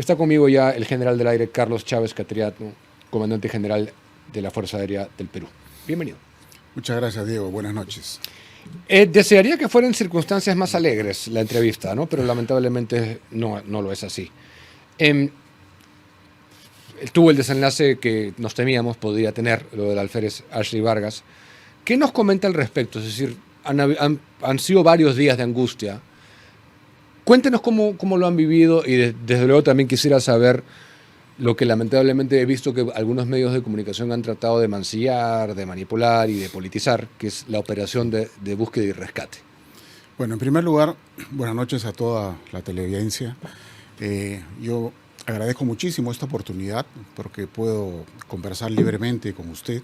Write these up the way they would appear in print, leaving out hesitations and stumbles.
Está conmigo ya el general del aire Carlos Chávez Catriato, comandante general de la Fuerza Aérea del Perú. Bienvenido. Muchas gracias, Diego. Buenas noches. Desearía que fueran circunstancias más alegres la entrevista, ¿no? Pero lamentablemente no lo es así. Tuvo el desenlace que nos temíamos podría tener, lo del alférez Ashley Vargas. ¿Qué nos comenta al respecto? Es decir, han sido varios días de angustia. Cuéntenos cómo lo han vivido y desde luego también quisiera saber lo que lamentablemente he visto que algunos medios de comunicación han tratado de mancillar, de manipular y de politizar, que es la operación de búsqueda y rescate. Bueno, en primer lugar, buenas noches a toda la teleaudiencia. Yo agradezco muchísimo esta oportunidad porque puedo conversar libremente con usted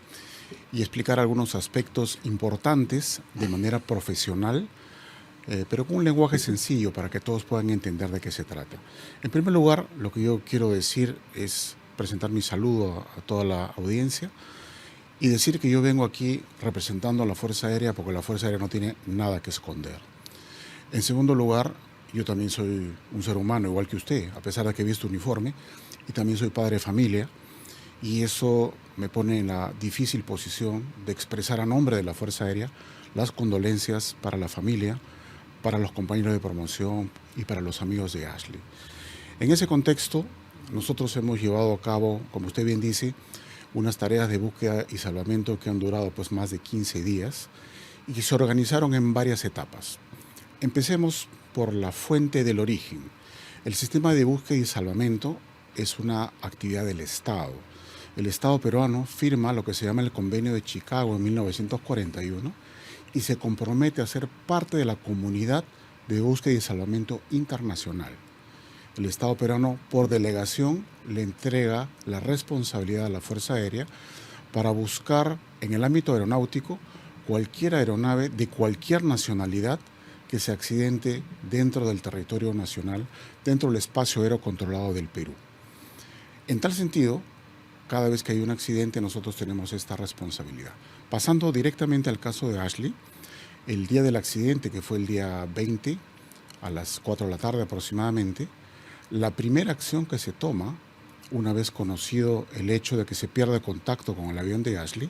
y explicar algunos aspectos importantes de manera profesional, pero con un lenguaje sencillo para que todos puedan entender de qué se trata. En primer lugar, lo que yo quiero decir es presentar mi saludo a toda la audiencia y decir que yo vengo aquí representando a la Fuerza Aérea porque la Fuerza Aérea no tiene nada que esconder. En segundo lugar, yo también soy un ser humano igual que usted, a pesar de que he visto uniforme, y también soy padre de familia, y eso me pone en la difícil posición de expresar a nombre de la Fuerza Aérea las condolencias para la familia, para los compañeros de promoción y para los amigos de Ashley. En ese contexto, nosotros hemos llevado a cabo, como usted bien dice, unas tareas de búsqueda y salvamento que han durado pues más de 15 días y que se organizaron en varias etapas. Empecemos por la fuente del origen. El sistema de búsqueda y salvamento es una actividad del Estado. El Estado peruano firma lo que se llama el Convenio de Chicago en 1941 y se compromete a ser parte de la comunidad de búsqueda y salvamento internacional. El Estado peruano, por delegación, le entrega la responsabilidad a la Fuerza Aérea para buscar en el ámbito aeronáutico cualquier aeronave de cualquier nacionalidad que se accidente dentro del territorio nacional, dentro del espacio aéreo controlado del Perú. En tal sentido, cada vez que hay un accidente nosotros tenemos esta responsabilidad. Pasando directamente al caso de Ashley, el día del accidente, que fue el día 20, a las 4 de la tarde aproximadamente, la primera acción que se toma, una vez conocido el hecho de que se pierde contacto con el avión de Ashley,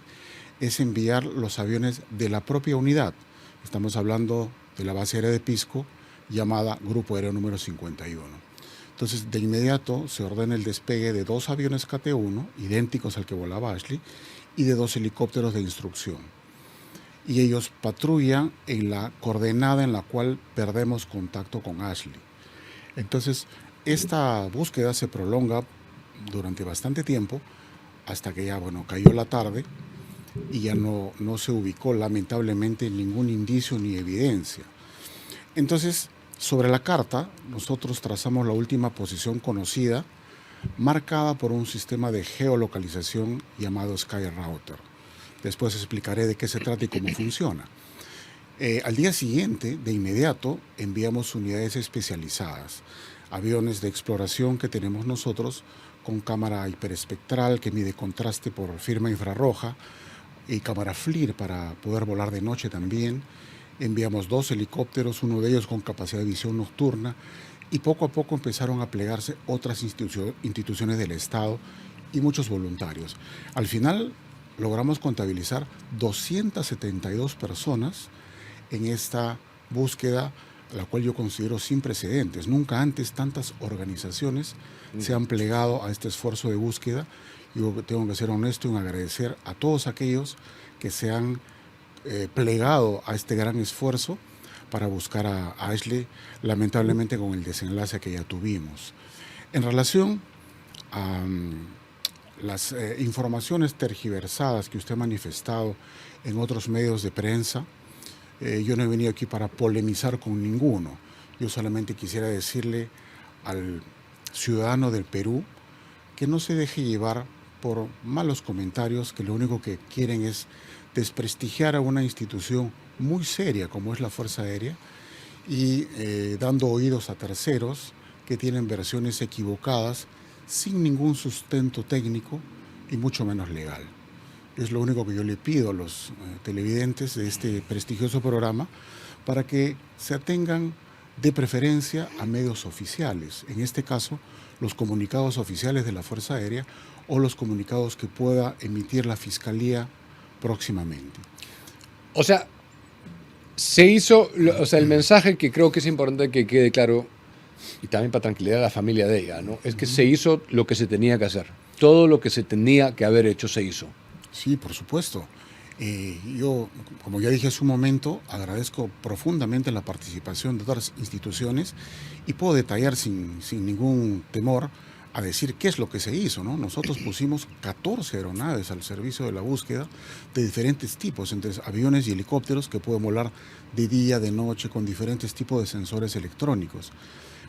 es enviar los aviones de la propia unidad. Estamos hablando de la base aérea de Pisco, llamada Grupo Aéreo número 51. Entonces, de inmediato se ordena el despegue de 2 aviones KT-1, idénticos al que volaba Ashley, y de 2 helicópteros de instrucción. Y ellos patrullan en la coordenada en la cual perdemos contacto con Ashley. Entonces, esta búsqueda se prolonga durante bastante tiempo, hasta que ya, cayó la tarde, y ya no se ubicó lamentablemente ningún indicio ni evidencia. Entonces, sobre la carta, nosotros trazamos la última posición conocida, marcada por un sistema de geolocalización llamado SkyRouter. Después explicaré de qué se trata y cómo funciona. Al día siguiente, de inmediato, enviamos unidades especializadas, aviones de exploración que tenemos nosotros con cámara hiperespectral que mide contraste por firma infrarroja, y cámara FLIR para poder volar de noche también. Enviamos 2 helicópteros, uno de ellos con capacidad de visión nocturna, y poco a poco empezaron a plegarse otras instituciones del Estado y muchos voluntarios. Al final logramos contabilizar 272 personas en esta búsqueda, la cual yo considero sin precedentes. Nunca antes tantas organizaciones se han plegado a este esfuerzo de búsqueda. Yo tengo que ser honesto en agradecer a todos aquellos que se han plegado a este gran esfuerzo para buscar a Ashley, lamentablemente con el desenlace que ya tuvimos. En relación a las informaciones tergiversadas que usted ha manifestado en otros medios de prensa, yo no he venido aquí para polemizar con ninguno. Yo solamente quisiera decirle al ciudadano del Perú que no se deje llevar por malos comentarios que lo único que quieren es desprestigiar a una institución muy seria como es la Fuerza Aérea y dando oídos a terceros que tienen versiones equivocadas sin ningún sustento técnico y mucho menos legal. Es lo único que yo le pido a los televidentes de este prestigioso programa para que se atengan de preferencia a medios oficiales, en este caso los comunicados oficiales de la Fuerza Aérea o los comunicados que pueda emitir la Fiscalía próximamente. O sea, se hizo, o sea, el mensaje que creo que es importante que quede claro, y también para tranquilidad a la familia de ella, ¿no? Es que se hizo lo que se tenía que hacer. Todo lo que se tenía que haber hecho se hizo. Sí, por supuesto. Yo, como ya dije hace un momento, agradezco profundamente la participación de otras instituciones y puedo detallar sin ningún temor a decir qué es lo que se hizo, ¿no? Nosotros pusimos 14 aeronaves al servicio de la búsqueda de diferentes tipos, entre aviones y helicópteros que pueden volar de día, de noche, con diferentes tipos de sensores electrónicos.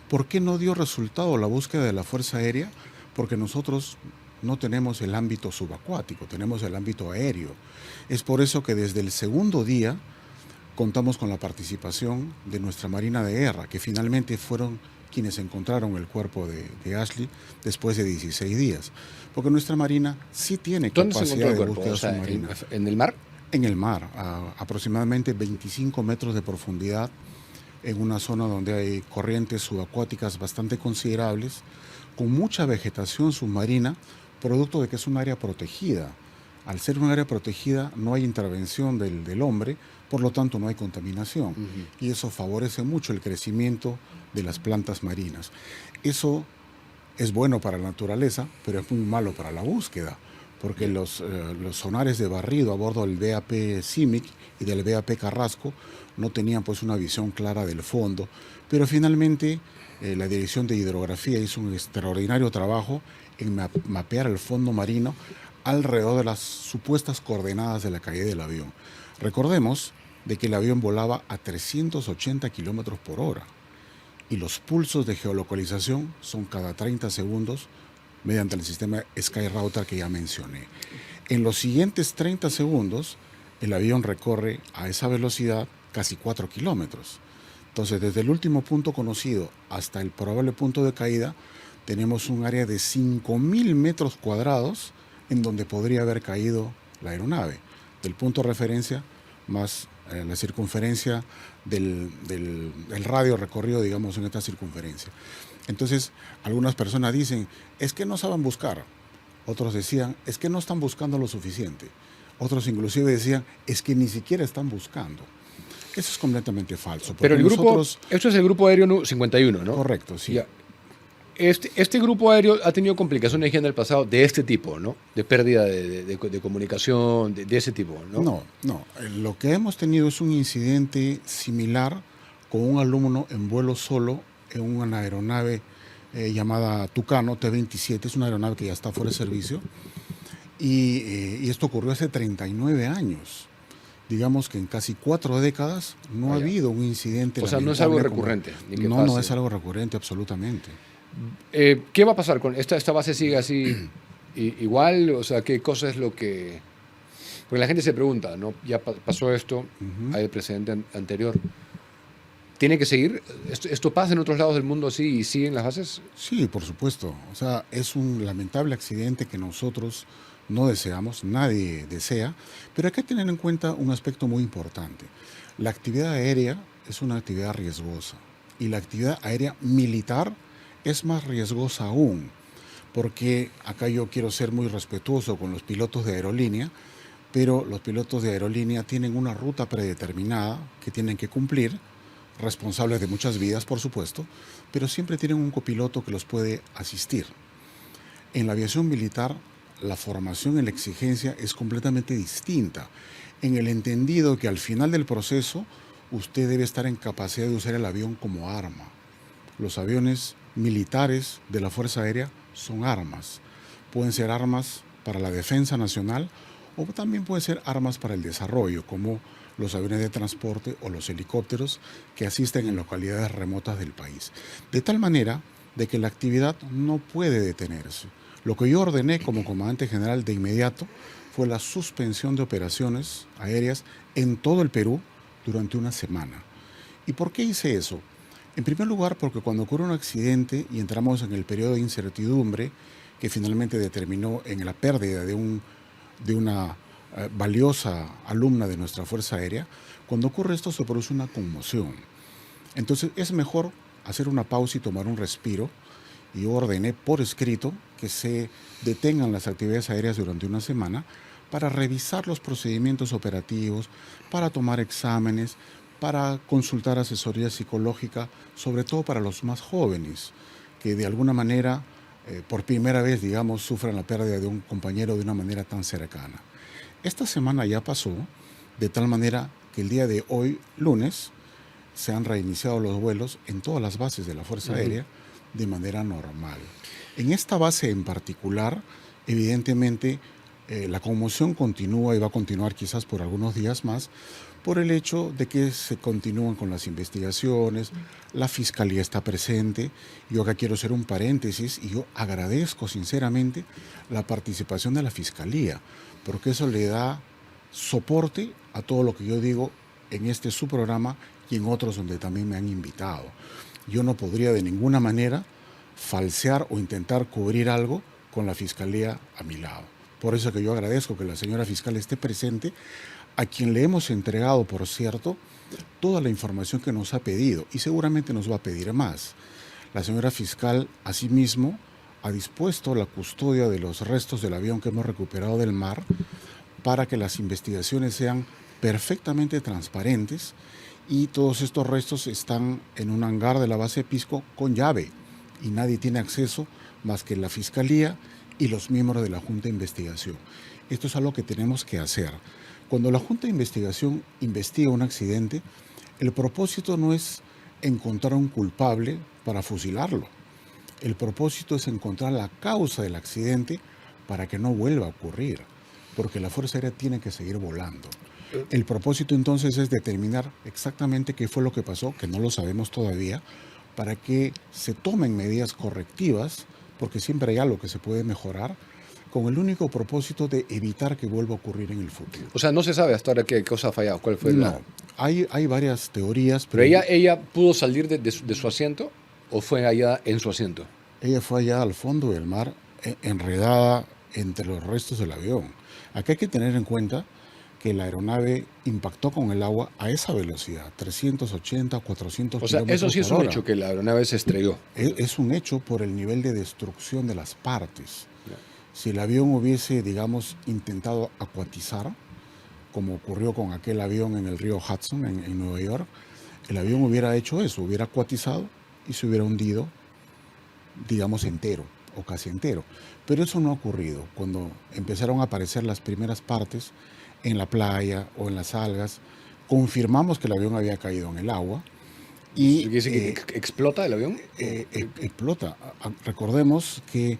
¿Por qué no dio resultado la búsqueda de la Fuerza Aérea? Porque nosotros no tenemos el ámbito subacuático, tenemos el ámbito aéreo. Es por eso que desde el segundo día contamos con la participación de nuestra Marina de Guerra, que finalmente fueron quienes encontraron el cuerpo de Ashley después de 16 días. Porque nuestra Marina sí tiene capacidad de búsqueda submarina. ¿En el mar? En el mar, a aproximadamente 25 metros de profundidad, en una zona donde hay corrientes subacuáticas bastante considerables, con mucha vegetación submarina, producto de que es un área protegida. Al ser un área protegida no hay intervención del hombre, por lo tanto no hay contaminación. Y eso favorece mucho el crecimiento de las plantas marinas. Eso es bueno para la naturaleza, pero es muy malo para la búsqueda, porque los sonares de barrido a bordo del BAP CIMIC y del BAP Carrasco no tenían pues una visión clara del fondo, pero finalmente la Dirección de Hidrografía hizo un extraordinario trabajo en mapear el fondo marino alrededor de las supuestas coordenadas de la caída del avión. Recordemos de que el avión volaba a 380 kilómetros por hora y los pulsos de geolocalización son cada 30 segundos mediante el sistema SkyRouter que ya mencioné. En los siguientes 30 segundos, el avión recorre a esa velocidad casi 4 kilómetros. Entonces, desde el último punto conocido hasta el probable punto de caída, tenemos un área de 5.000 metros cuadrados en donde podría haber caído la aeronave, del punto de referencia más la circunferencia del radio recorrido, digamos, en esta circunferencia. Entonces, algunas personas dicen, es que no saben buscar. Otros decían, es que no están buscando lo suficiente. Otros inclusive decían, es que ni siquiera están buscando. Eso es completamente falso. Pero el grupo, esto es el grupo aéreo 51, ¿no? Correcto, sí. Ya. Este grupo aéreo ha tenido complicaciones ya en el pasado de este tipo, ¿no? De pérdida de comunicación, de ese tipo, ¿no? No. Lo que hemos tenido es un incidente similar con un alumno en vuelo solo en una aeronave llamada Tucano T-27. Es una aeronave que ya está fuera de servicio. Y esto ocurrió hace 39 años. Digamos que en casi 4 décadas no ha habido un incidente. O sea, no es algo recurrente. No es algo recurrente, absolutamente. ¿Qué va a pasar con esta base? ¿Sigue así igual? O sea, ¿qué cosa es lo que...? Porque la gente se pregunta, ¿no? Ya pasó esto, hay el precedente anterior. ¿Tiene que seguir? ¿Esto pasa en otros lados del mundo así y siguen las bases? Sí, por supuesto. O sea, es un lamentable accidente que nosotros no deseamos, nadie desea, pero hay que tener en cuenta un aspecto muy importante. La actividad aérea es una actividad riesgosa y la actividad aérea militar es más riesgosa aún, porque acá yo quiero ser muy respetuoso con los pilotos de aerolínea, pero los pilotos de aerolínea tienen una ruta predeterminada que tienen que cumplir, responsables de muchas vidas, por supuesto, pero siempre tienen un copiloto que los puede asistir. En la aviación militar, la formación y la exigencia es completamente distinta, en el entendido que al final del proceso usted debe estar en capacidad de usar el avión como arma. Los aviones militares de la Fuerza Aérea son armas. Pueden ser armas para la defensa nacional o también pueden ser armas para el desarrollo, como los aviones de transporte o los helicópteros que asisten en localidades remotas del país. De tal manera de que la actividad no puede detenerse. Lo que yo ordené como comandante general de inmediato fue la suspensión de operaciones aéreas en todo el Perú durante una semana. ¿Y por qué hice eso? En primer lugar, porque cuando ocurre un accidente y entramos en el periodo de incertidumbre, que finalmente determinó en la pérdida de una valiosa alumna de nuestra Fuerza Aérea, cuando ocurre esto se produce una conmoción. Entonces es mejor hacer una pausa y tomar un respiro. Y yo ordené por escrito que se detengan las actividades aéreas durante una semana para revisar los procedimientos operativos, para tomar exámenes, para consultar asesoría psicológica, sobre todo para los más jóvenes, que de alguna manera, por primera vez, digamos, sufran la pérdida de un compañero de una manera tan cercana. Esta semana ya pasó, de tal manera que el día de hoy, lunes, se han reiniciado los vuelos en todas las bases de la Fuerza Aérea de manera normal. En esta base en particular, evidentemente, la conmoción continúa y va a continuar quizás por algunos días más, por el hecho de que se continúan con las investigaciones, la Fiscalía está presente. Yo acá quiero hacer un paréntesis y yo agradezco sinceramente la participación de la Fiscalía, porque eso le da soporte a todo lo que yo digo en este su programa y en otros donde también me han invitado. Yo no podría de ninguna manera falsear o intentar cubrir algo con la Fiscalía a mi lado. Por eso que yo agradezco que la señora fiscal esté presente, a quien le hemos entregado, por cierto, toda la información que nos ha pedido y seguramente nos va a pedir más. La señora fiscal, asimismo, ha dispuesto la custodia de los restos del avión que hemos recuperado del mar para que las investigaciones sean perfectamente transparentes, y todos estos restos están en un hangar de la base Pisco con llave y nadie tiene acceso más que la Fiscalía y los miembros de la Junta de Investigación. Esto es algo que tenemos que hacer. Cuando la Junta de Investigación investiga un accidente, el propósito no es encontrar a un culpable para fusilarlo. El propósito es encontrar la causa del accidente para que no vuelva a ocurrir, porque la Fuerza Aérea tiene que seguir volando. El propósito entonces es determinar exactamente qué fue lo que pasó, que no lo sabemos todavía, para que se tomen medidas correctivas, porque siempre hay algo que se puede mejorar, con el único propósito de evitar que vuelva a ocurrir en el futuro. O sea, no se sabe hasta ahora qué cosa ha fallado, cuál fue No, hay varias teorías. Pero ella pudo salir de su asiento o fue allá en su asiento. Ella fue allá al fondo del mar, enredada entre los restos del avión. Aquí hay que tener en cuenta que la aeronave impactó con el agua a esa velocidad, 380, 400 O sea, kilómetros eso sí es por un hora. hecho, que la aeronave se estrelló. Es un hecho por el nivel de destrucción de las partes. Si el avión hubiese, digamos, intentado acuatizar, como ocurrió con aquel avión en el río Hudson, en Nueva York, el avión hubiera hecho eso, hubiera acuatizado y se hubiera hundido, digamos, entero o casi entero. Pero eso no ha ocurrido. Cuando empezaron a aparecer las primeras partes en la playa o en las algas, confirmamos que el avión había caído en el agua. Y ¿Quiere decir que explota el avión? Explota. Recordemos que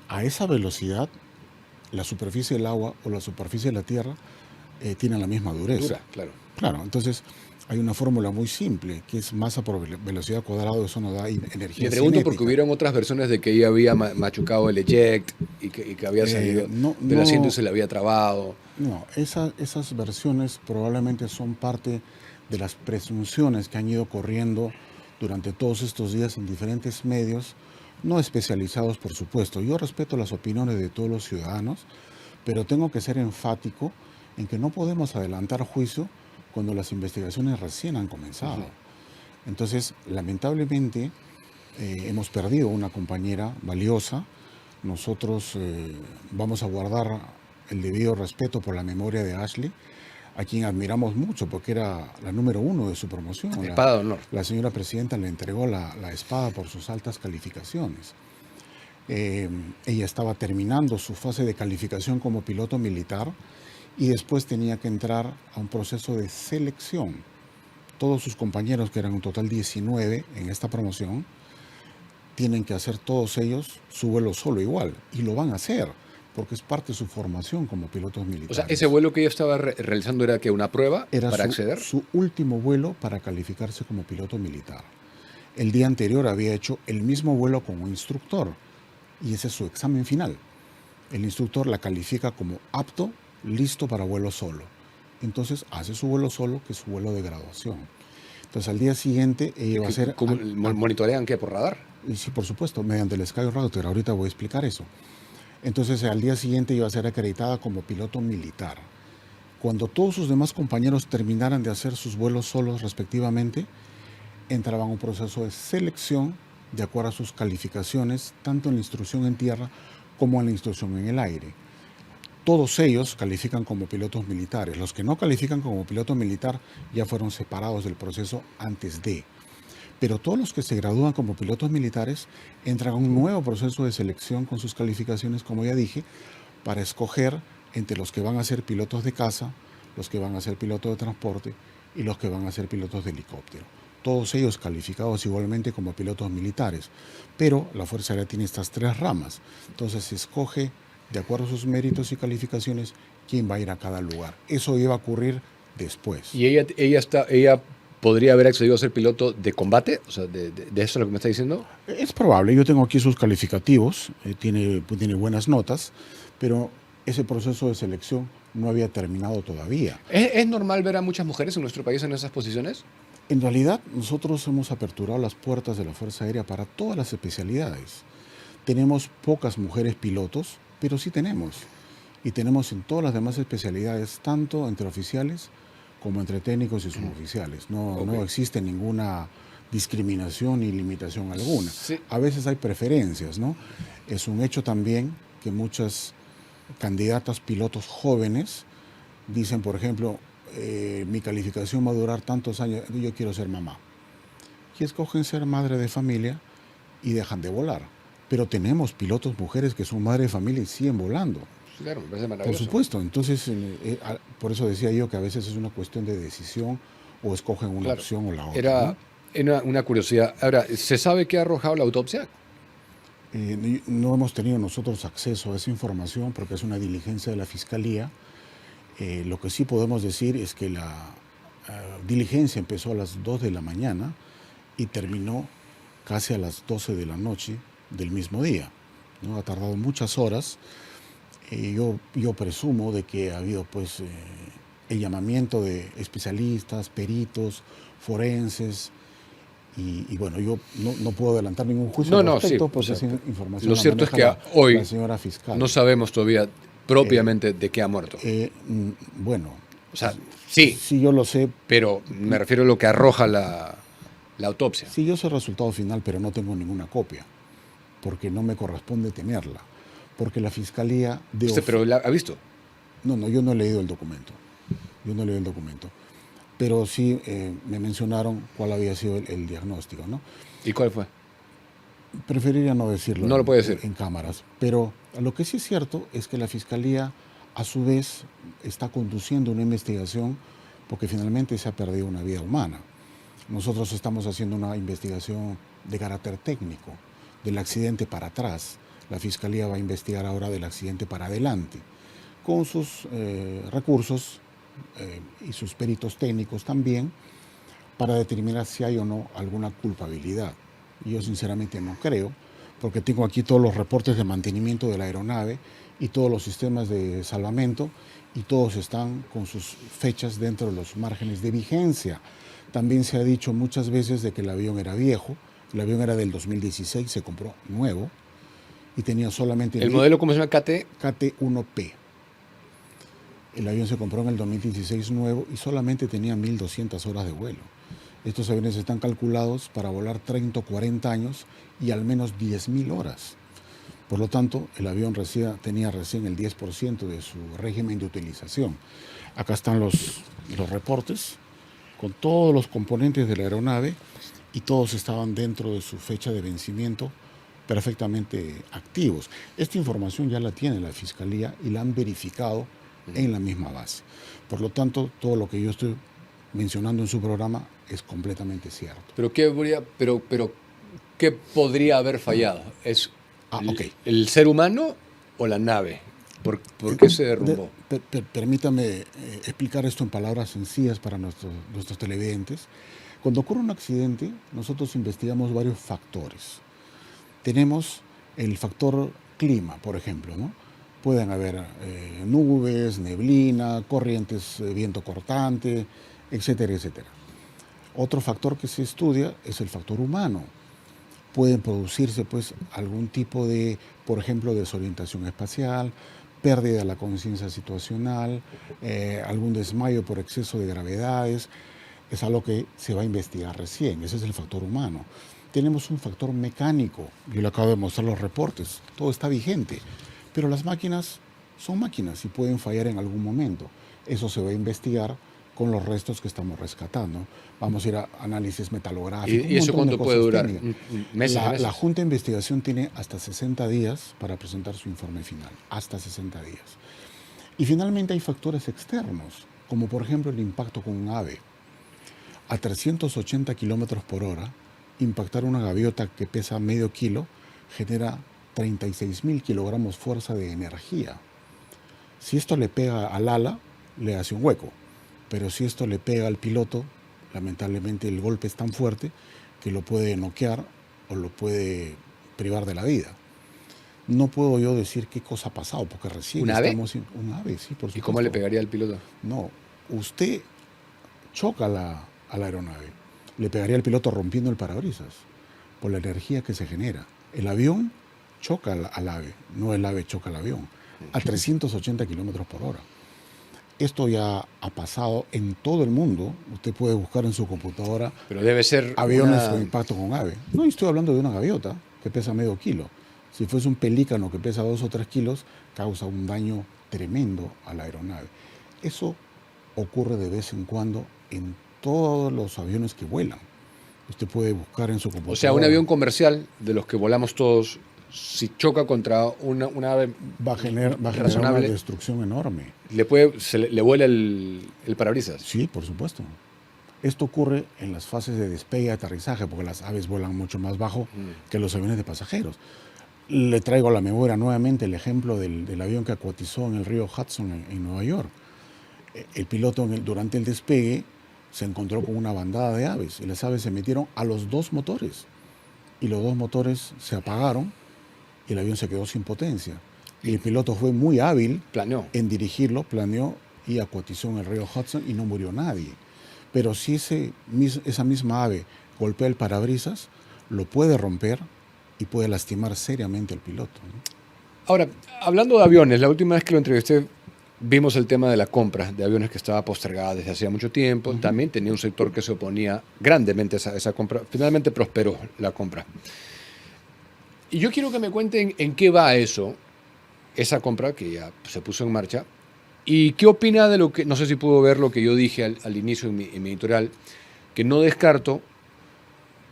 a esa velocidad la superficie del agua o la superficie de la tierra tienen la misma dureza. Dura, claro. Claro, entonces hay una fórmula muy simple, que es masa por velocidad cuadrada, eso nos da energía Le pregunto cinética. porque hubieron otras versiones de que ella había machucado el eject y que había salido del asiento y se le había trabado. No, esas versiones probablemente son parte de las presunciones que han ido corriendo durante todos estos días en diferentes medios, no especializados, por supuesto. Yo respeto las opiniones de todos los ciudadanos, pero tengo que ser enfático en que no podemos adelantar juicio cuando las investigaciones recién han comenzado. Entonces, lamentablemente, hemos perdido una compañera valiosa. Nosotros vamos a guardar el debido respeto por la memoria de Ashley, a quien admiramos mucho porque era la número 1 de su promoción. Espada de honor. La señora presidenta le entregó la espada por sus altas calificaciones. Ella estaba terminando su fase de calificación como piloto militar y después tenía que entrar a un proceso de selección. Todos sus compañeros, que eran un total 19 en esta promoción, tienen que hacer todos ellos su vuelo solo igual, y lo van a hacer, porque es parte de su formación como pilotos militares. O sea, ese vuelo que ella estaba realizando era que una prueba para acceder. Su último vuelo para calificarse como piloto militar. El día anterior había hecho el mismo vuelo con un instructor, y ese es su examen final. El instructor la califica como apto, listo para vuelo solo. Entonces hace su vuelo solo, que es su vuelo de graduación. Entonces al día siguiente ella va a hacer... ¿Cómo monitorean qué? ¿Por radar? Sí, por supuesto, mediante el Sky Router. Ahorita voy a explicar eso. Entonces al día siguiente iba a ser acreditada como piloto militar. Cuando todos sus demás compañeros terminaran de hacer sus vuelos solos respectivamente, entraban a un proceso de selección de acuerdo a sus calificaciones, tanto en la instrucción en tierra como en la instrucción en el aire. Todos ellos califican como pilotos militares. Los que no califican como piloto militar ya fueron separados del proceso antes de. Pero todos los que se gradúan como pilotos militares entran a un nuevo proceso de selección con sus calificaciones, como ya dije, para escoger entre los que van a ser pilotos de caza, los que van a ser pilotos de transporte y los que van a ser pilotos de helicóptero. Todos ellos calificados igualmente como pilotos militares. Pero la Fuerza Aérea tiene estas tres ramas. Entonces se escoge, de acuerdo a sus méritos y calificaciones, quién va a ir a cada lugar. Eso iba a ocurrir después. ¿Y ella podría haber accedido a ser piloto de combate? O sea, ¿de eso es lo que me está diciendo? Es probable. Yo tengo aquí sus calificativos. Tiene buenas notas, pero ese proceso de selección no había terminado todavía. ¿Es normal ver a muchas mujeres en nuestro país en esas posiciones? En realidad, nosotros hemos aperturado las puertas de la Fuerza Aérea para todas las especialidades. Tenemos pocas mujeres pilotos, pero sí tenemos. Y tenemos en todas las demás especialidades, tanto entre oficiales como entre técnicos y suboficiales. No existe ninguna discriminación ni limitación alguna. Sí. A veces hay preferencias, ¿no? Es un hecho también que muchas candidatas pilotos jóvenes dicen, por ejemplo, mi calificación va a durar tantos años, yo quiero ser mamá. Y escogen ser madre de familia y dejan de volar. Pero tenemos pilotos mujeres que son madre de familia y siguen volando. Claro, me parece Por maravilloso. supuesto, entonces por eso decía yo que a veces es una cuestión de decisión o escogen una Claro. opción o la otra. Era una curiosidad. Ahora, ¿se sabe qué ha arrojado la autopsia? No hemos tenido nosotros acceso a esa información porque es una diligencia de la Fiscalía. Lo que sí podemos decir es que la diligencia empezó a las 2 de la mañana y terminó casi a las 12 de la noche del mismo día, ¿no? Ha tardado muchas horas. Yo presumo de que ha habido pues el llamamiento de especialistas, peritos, forenses, y bueno, yo no puedo adelantar ningún juicio al respecto, sí, pues o sea, esa información lo la cierto es maneja que hoy la señora fiscal. no sabemos todavía propiamente de qué ha muerto. Bueno, O sea, sí, sí yo lo sé, pero me refiero a lo que arroja la autopsia. sí yo sé el resultado final, pero no tengo ninguna copia, porque no me corresponde tenerla, porque la Fiscalía Pero ¿ha visto? No, yo no he leído el documento. Yo no leí el documento. Pero sí me mencionaron cuál había sido el diagnóstico, ¿no? ¿Y cuál fue? Preferiría no decirlo No lo puede decir. en cámaras. Pero lo que sí es cierto es que la Fiscalía, a su vez, está conduciendo una investigación porque finalmente se ha perdido una vida humana. Nosotros estamos haciendo una investigación de carácter técnico, del accidente para atrás. La Fiscalía va a investigar ahora del accidente para adelante, con sus recursos y sus peritos técnicos también, para determinar si hay o no alguna culpabilidad. Yo sinceramente no creo, porque tengo aquí todos los reportes de mantenimiento de la aeronave y todos los sistemas de salvamento, y todos están con sus fechas dentro de los márgenes de vigencia. También se ha dicho muchas veces de que el avión era viejo. El avión era del 2016, se compró nuevo y tenía solamente... ¿El modelo cómo se llama? KT-1P. El avión se compró en el 2016 nuevo y solamente tenía 1.200 horas de vuelo. Estos aviones están calculados para volar 30 o 40 años y al menos 10.000 horas. Por lo tanto, el avión tenía recién el 10% de su régimen de utilización. Acá están los reportes con todos los componentes de la aeronave y todos estaban dentro de su fecha de vencimiento perfectamente activos. Esta información ya la tiene la Fiscalía y la han verificado en la misma base. Por lo tanto, todo lo que yo estoy mencionando en su programa es completamente cierto. ¿Pero qué podría haber fallado? ¿Es el ser humano o la nave? ¿Por qué se derrumbó? Permítame explicar esto en palabras sencillas para nuestros televidentes. Cuando ocurre un accidente, nosotros investigamos varios factores. Tenemos el factor clima, por ejemplo, ¿no? Pueden haber nubes, neblina, corrientes, viento cortante, etcétera, etcétera. Otro factor que se estudia es el factor humano. Pueden producirse pues algún tipo de, por ejemplo, desorientación espacial, pérdida de la conciencia situacional, algún desmayo por exceso de gravedades. es algo que se va a investigar recién. Ese es el factor humano. Tenemos un factor mecánico. Yo le acabo de mostrar los reportes. Todo está vigente. Pero las máquinas son máquinas y pueden fallar en algún momento. Eso se va a investigar con los restos que estamos rescatando. Vamos a ir a análisis metalográfico. ¿Y eso cuánto puede durar? ¿Meses? La Junta de Investigación tiene hasta 60 días para presentar su informe final. Hasta 60 días. Y finalmente hay factores externos, como por ejemplo el impacto con un ave. A 380 kilómetros por hora, impactar una gaviota que pesa medio kilo genera 36.000 kilogramos fuerza de energía. Si esto le pega al ala, le hace un hueco. Pero si esto le pega al piloto, lamentablemente el golpe es tan fuerte que lo puede noquear o lo puede privar de la vida. No puedo yo decir qué cosa ha pasado, porque recién estamos en un ave, sí, por supuesto. ¿Y cómo le pegaría al piloto? No, usted choca a la aeronave, le pegaría al piloto rompiendo el parabrisas por la energía que se genera. El avión choca al ave, no el ave choca al avión, a 380 kilómetros por hora. Esto ya ha pasado en todo el mundo. Usted puede buscar en su computadora. Pero debe ser aviones con impacto con ave. No estoy hablando de una gaviota que pesa medio kilo. Si fuese un pelícano que pesa 2 o 3 kilos, causa un daño tremendo a la aeronave. Eso ocurre de vez en cuando en todos los aviones que vuelan. Usted puede buscar en su computadora. O sea, un avión comercial, de los que volamos todos, si choca contra una ave va a generar una destrucción enorme. ¿Le vuela el parabrisas? Sí, por supuesto. Esto ocurre en las fases de despegue y aterrizaje, porque las aves vuelan mucho más bajo que los aviones de pasajeros. Le traigo a la memoria nuevamente el ejemplo del avión que acuatizó en el río Hudson en Nueva York. El piloto durante el despegue se encontró con una bandada de aves y las aves se metieron a los 2 motores y los 2 motores se apagaron y el avión se quedó sin potencia. Y el piloto fue muy hábil en dirigirlo, planeó y acuatizó en el río Hudson y no murió nadie. Pero si esa misma ave golpea el parabrisas, lo puede romper y puede lastimar seriamente al piloto, ¿no? Ahora, hablando de aviones, la última vez que lo entrevisté vimos el tema de la compra de aviones que estaba postergada desde hacía mucho tiempo. También tenía un sector que se oponía grandemente a esa compra. Finalmente prosperó la compra. Y yo quiero que me cuenten en qué va esa compra que ya se puso en marcha, y qué opina de lo que, no sé si pudo ver lo que yo dije al inicio en mi editorial, que no descarto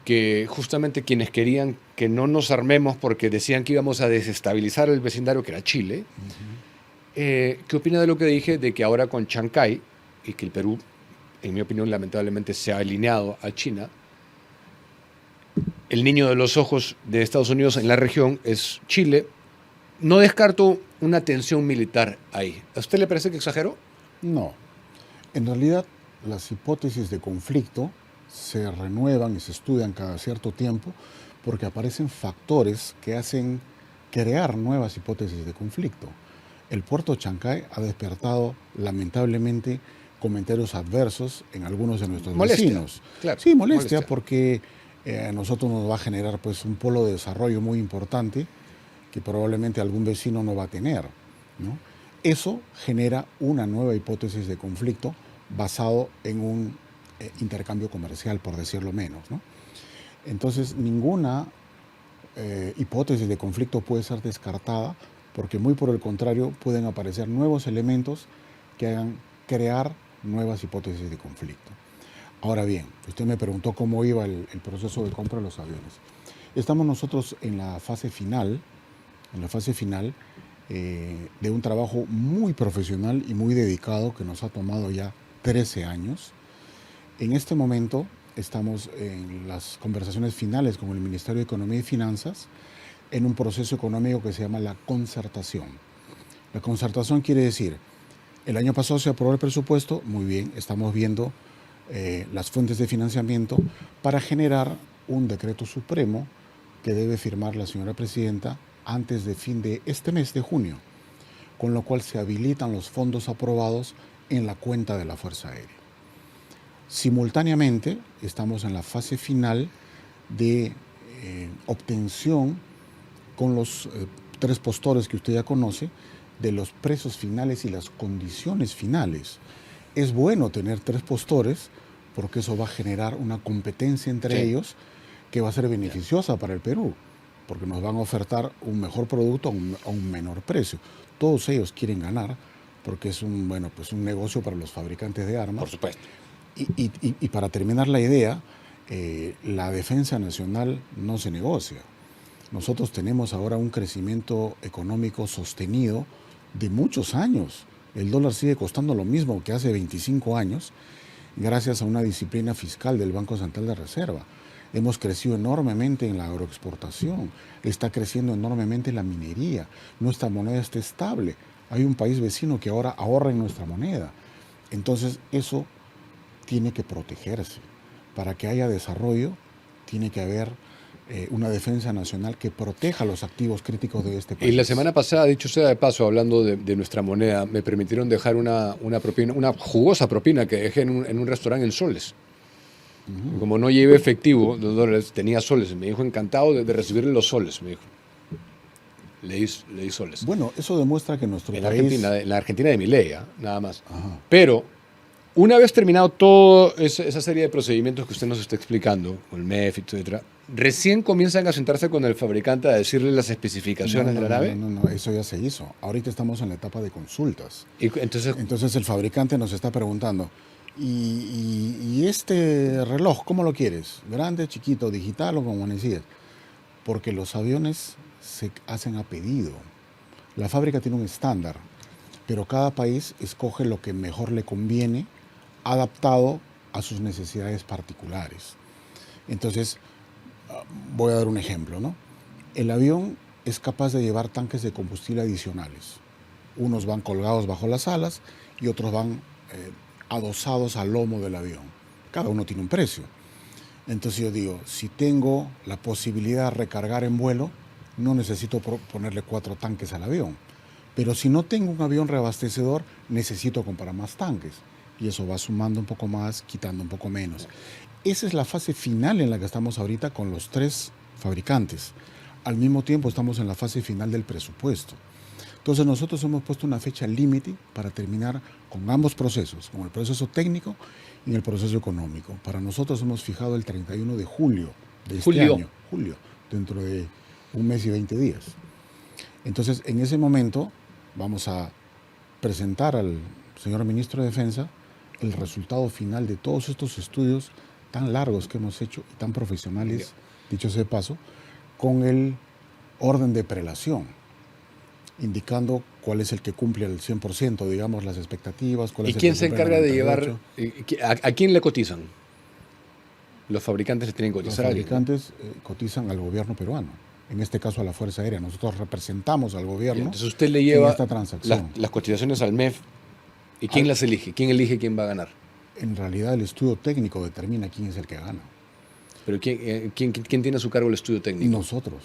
que justamente quienes querían que no nos armemos porque decían que íbamos a desestabilizar el vecindario, que era Chile, ¿qué opina de lo que dije de que ahora con Chancay, y que el Perú, en mi opinión, lamentablemente se ha alineado a China, el niño de los ojos de Estados Unidos en la región es Chile? No descarto una tensión militar ahí. ¿A usted le parece que exageró? No. En realidad, las hipótesis de conflicto se renuevan y se estudian cada cierto tiempo porque aparecen factores que hacen crear nuevas hipótesis de conflicto. El puerto de Chancay ha despertado, lamentablemente, comentarios adversos en algunos de nuestros vecinos. Claro, sí, molestia porque a nosotros nos va a generar pues, un polo de desarrollo muy importante que probablemente algún vecino no va a tener, ¿no? Eso genera una nueva hipótesis de conflicto basado en un intercambio comercial, por decirlo menos, ¿no? Entonces, ninguna hipótesis de conflicto puede ser descartada porque muy por el contrario pueden aparecer nuevos elementos que hagan crear nuevas hipótesis de conflicto. Ahora bien, usted me preguntó cómo iba el proceso de compra de los aviones. Estamos nosotros en la fase final de un trabajo muy profesional y muy dedicado que nos ha tomado ya 13 años. En este momento estamos en las conversaciones finales con el Ministerio de Economía y Finanzas en un proceso económico que se llama la concertación. La concertación quiere decir, el año pasado se aprobó el presupuesto, muy bien, estamos viendo las fuentes de financiamiento para generar un decreto supremo que debe firmar la señora presidenta antes de fin de este mes de junio, con lo cual se habilitan los fondos aprobados en la cuenta de la Fuerza Aérea. Simultáneamente, estamos en la fase final de obtención con los 3 postores que usted ya conoce, de los precios finales y las condiciones finales. Es bueno tener 3 postores porque eso va a generar una competencia entre ellos que va a ser beneficiosa para el Perú, porque nos van a ofertar un mejor producto a un menor precio. Todos ellos quieren ganar, porque es un negocio para los fabricantes de armas. Por supuesto. Y para terminar la idea, la defensa nacional no se negocia. Nosotros tenemos ahora un crecimiento económico sostenido de muchos años. El dólar sigue costando lo mismo que hace 25 años, gracias a una disciplina fiscal del Banco Central de Reserva. Hemos crecido enormemente en la agroexportación, está creciendo enormemente la minería, nuestra moneda está estable. Hay un país vecino que ahora ahorra en nuestra moneda. Entonces eso tiene que protegerse. Para que haya desarrollo, tiene que haber una defensa nacional que proteja los activos críticos de este país. Y la semana pasada, dicho sea de paso, hablando de nuestra moneda, me permitieron dejar una propina, una jugosa propina que dejé en un restaurante en soles. Como no llevé efectivo, los dólares, tenía soles. Me dijo, encantado de recibirle los soles, me dijo. Le di soles. Bueno, eso demuestra que nuestro país... En la Argentina de Milei, nada más. Ajá. Pero, una vez terminado toda esa serie de procedimientos que usted nos está explicando, con el MEF, etcétera, recién comienzan a sentarse con el fabricante a decirle las especificaciones de la nave. No, eso ya se hizo. Ahorita estamos en la etapa de consultas. Y entonces el fabricante nos está preguntando, ¿y este reloj cómo lo quieres? ¿Grande, chiquito, digital o como decías? Porque los aviones se hacen a pedido. La fábrica tiene un estándar, pero cada país escoge lo que mejor le conviene, adaptado a sus necesidades particulares. Entonces, voy a dar un ejemplo, ¿no? El avión es capaz de llevar tanques de combustible adicionales. Unos van colgados bajo las alas y otros van adosados al lomo del avión. Cada uno tiene un precio. Entonces yo digo, si tengo la posibilidad de recargar en vuelo, no necesito ponerle 4 tanques al avión. Pero si no tengo un avión reabastecedor, necesito comprar más tanques. Y eso va sumando un poco más, quitando un poco menos. Esa es la fase final en la que estamos ahorita con los 3 fabricantes. Al mismo tiempo estamos en la fase final del presupuesto. Entonces nosotros hemos puesto una fecha límite para terminar con ambos procesos, con el proceso técnico y el proceso económico. Para nosotros hemos fijado el 31 de julio de este año. Julio, dentro de un mes y 20 días. Entonces, en ese momento vamos a presentar al señor ministro de Defensa el resultado final de todos estos estudios tan largos que hemos hecho y tan profesionales, dicho sea de paso, con el orden de prelación, indicando cuál es el que cumple al 100%, digamos, las expectativas. ¿Y quién se encarga de llevar? ¿A quién le cotizan? Los fabricantes le tienen que cotizar. Los fabricantes cotizan al gobierno peruano, en este caso a la Fuerza Aérea. Nosotros representamos al gobierno. Entonces usted le lleva esta transacción. Las cotizaciones al MEF. ¿Y quién las elige? ¿Quién elige quién va a ganar? En realidad el estudio técnico determina quién es el que gana. ¿Pero quién tiene a su cargo el estudio técnico? Nosotros.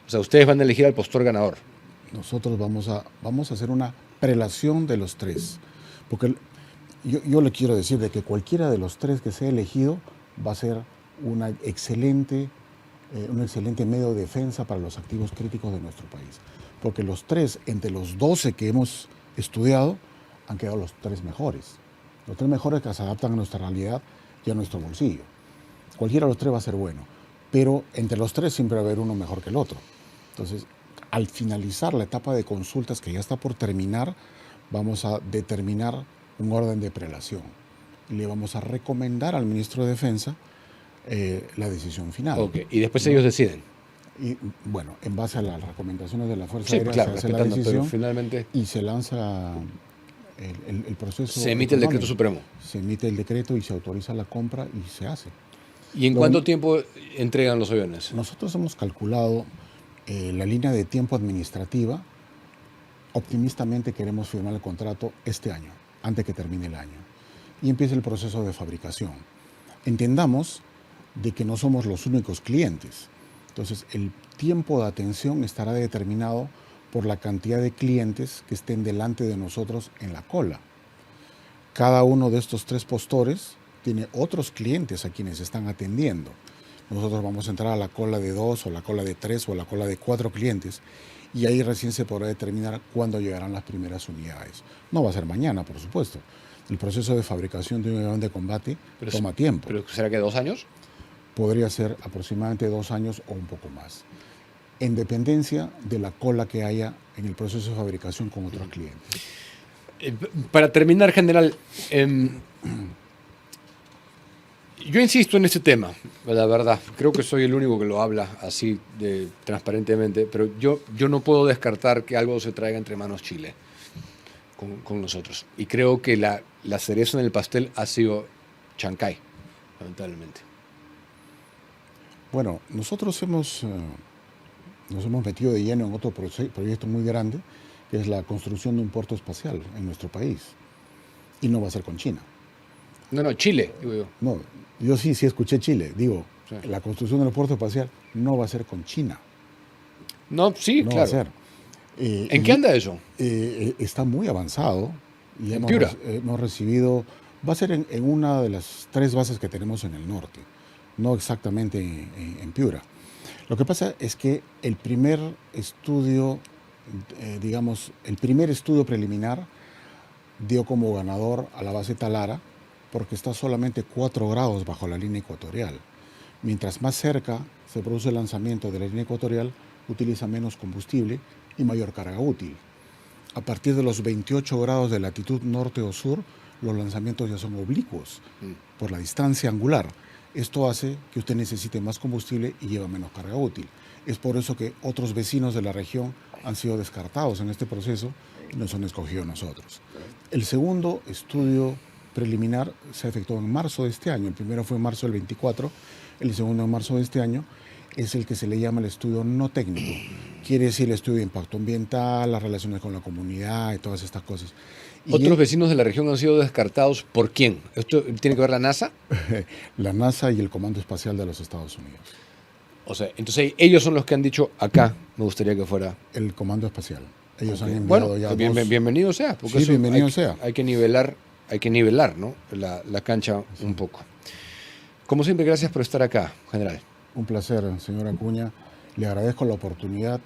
O sea, ustedes van a elegir al postor ganador. Nosotros vamos a hacer una prelación de los 3. Porque yo le quiero decir de que cualquiera de los 3 que sea elegido va a ser un excelente medio de defensa para los activos críticos de nuestro país. Porque los 3, entre los 12 que hemos estudiado, han quedado los 3 mejores. Los 3 mejores que se adaptan a nuestra realidad y a nuestro bolsillo. Cualquiera de los 3 va a ser bueno, pero entre los 3 siempre va a haber uno mejor que el otro. Entonces, al finalizar la etapa de consultas, que ya está por terminar, vamos a determinar un orden de prelación. Y le vamos a recomendar al ministro de Defensa la decisión final. Okay. Y después ellos deciden. Y bueno, en base a las recomendaciones de la Fuerza Aérea, claro, se hace la decisión finalmente y se lanza el proceso. Se emite el decreto supremo. Se emite el decreto y se autoriza la compra y se hace. ¿Y en cuánto tiempo entregan los aviones? Nosotros hemos calculado la línea de tiempo administrativa. Optimistamente queremos firmar el contrato este año, antes que termine el año, y empiece el proceso de fabricación. Entendamos de que no somos los únicos clientes. Entonces, el tiempo de atención estará determinado por la cantidad de clientes que estén delante de nosotros en la cola. Cada uno de estos 3 postores tiene otros clientes a quienes están atendiendo. Nosotros vamos a entrar a la cola de 2 o la cola de 3 o la cola de 4 clientes y ahí recién se podrá determinar cuándo llegarán las primeras unidades. No va a ser mañana, por supuesto. El proceso de fabricación de un avión de combate Pero, toma tiempo. ¿Pero será que 2 años? Podría ser aproximadamente 2 años o un poco más, en dependencia de la cola que haya en el proceso de fabricación con otros clientes. Para terminar, general, yo insisto en este tema, la verdad. Creo que soy el único que lo habla así transparentemente, pero yo no puedo descartar que algo se traiga entre manos Chile con nosotros. Y creo que la cereza en el pastel ha sido Chancay, lamentablemente. Bueno, nosotros nos hemos metido de lleno en otro proyecto muy grande, que es la construcción de un puerto espacial en nuestro país. Y no va a ser con China. No, Chile, digo yo. No, yo sí escuché Chile. Digo, Sí. la construcción del puerto espacial no va a ser con China. No, sí, No claro. va a ser. ¿En qué anda eso? Está muy avanzado. Y ¿En Piura? hemos recibido, va a ser en una de las 3 bases que tenemos en el norte, no exactamente en Piura. Lo que pasa es que el primer estudio, el primer estudio preliminar dio como ganador a la base Talara porque está solamente 4 grados bajo la línea ecuatorial. Mientras más cerca se produce el lanzamiento de la línea ecuatorial, utiliza menos combustible y mayor carga útil. A partir de los 28 grados de latitud norte o sur, los lanzamientos ya son oblicuos por la distancia angular. Esto hace que usted necesite más combustible y lleva menos carga útil. Es por eso que otros vecinos de la región han sido descartados en este proceso y nos han escogido nosotros. El segundo estudio preliminar se efectuó en marzo de este año. El primero fue en marzo del 24, el segundo en marzo de este año. Es el que se le llama el estudio no técnico. Quiere decir el estudio de impacto ambiental, las relaciones con la comunidad y todas estas cosas. ¿Otros vecinos de la región han sido descartados por quién? ¿Esto tiene que ver la NASA? La NASA y el Comando Espacial de los Estados Unidos. O sea, entonces ellos son los que han dicho, acá me gustaría que fuera. El Comando Espacial. Ellos han enviado Bueno, ya bienvenido sea. Porque sí, bienvenido sea. Hay que nivelar, ¿no? la cancha un poco. Como siempre, gracias por estar acá, general. Un placer, señora Acuña. Le agradezco la oportunidad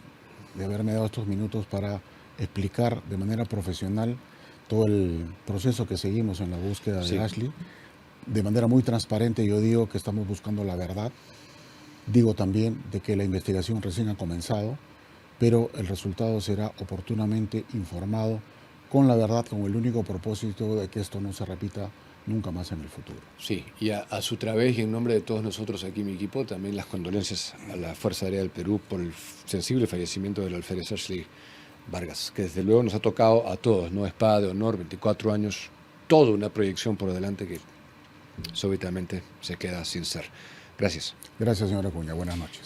de haberme dado estos minutos para explicar de manera profesional todo el proceso que seguimos en la búsqueda de Ashley. De manera muy transparente yo digo que estamos buscando la verdad. Digo también de que la investigación recién ha comenzado, pero el resultado será oportunamente informado con la verdad, con el único propósito de que esto no se repita nunca más en el futuro. Sí, y a su través y en nombre de todos nosotros aquí, mi equipo, también las condolencias a la Fuerza Aérea del Perú por el sensible fallecimiento del alférez Ashley Vargas, que desde luego nos ha tocado a todos, ¿no? Espada de honor, 24 años, toda una proyección por delante que súbitamente se queda sin ser. Gracias. Gracias, señora Acuña. Buenas noches.